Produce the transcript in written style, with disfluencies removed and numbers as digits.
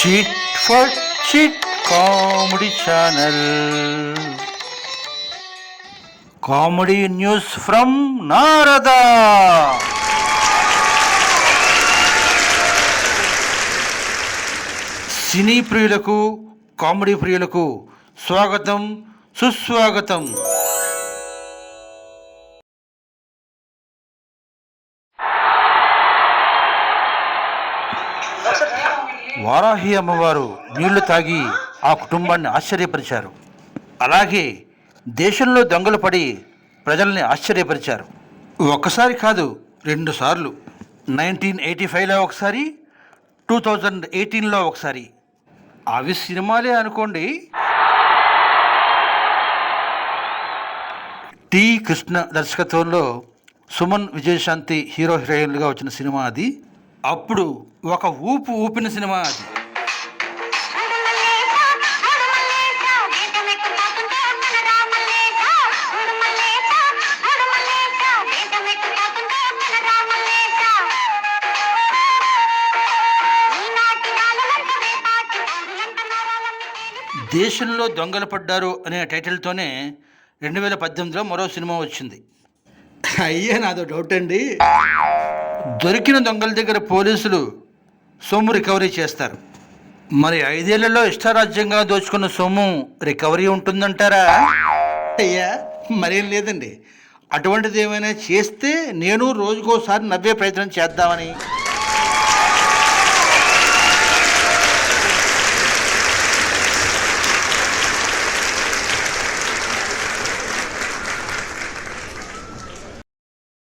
Chit for chit comedy channel. Comedy news from Narada. సినీ ప్రియులకు, comedy ప్రియులకు స్వాగతం, సుస్వాగతం. వారాహి అమ్మవారు నీళ్లు తాగి ఆ కుటుంబాన్ని ఆశ్చర్యపరిచారు. అలాగే దేశంలో దొంగలు పడి ప్రజల్ని ఆశ్చర్యపరిచారు. ఒక్కసారి కాదు, 2 సార్లు. 1985లో ఒకసారి, 2018లో ఒకసారి. అవి సినిమాలే అనుకోండి. టి కృష్ణ దర్శకత్వంలో సుమన్, విజయశాంతి హీరో హీరోయిన్లుగా వచ్చిన సినిమా అది. అప్పుడు ఒక ఊపిన సినిమా అది. దేశంలో దొంగలు పడ్డారు అనే టైటిల్తోనే 2018లో మరో సినిమా వచ్చింది. అయ్యా, నాదో డౌట్ అండి. దొరికిన దొంగల దగ్గర పోలీసులు సొమ్ము రికవరీ చేస్తారు. మరి 5 ఏళ్లలో ఇష్టారాజ్యంగా దోచుకున్న సొమ్ము రికవరీ ఉంటుందంటారా? అయ్యా, మరేం లేదండి. అటువంటిది ఏమైనా చేస్తే నేను రోజుకోసారి నవ్వే ప్రయత్నం చేద్దామని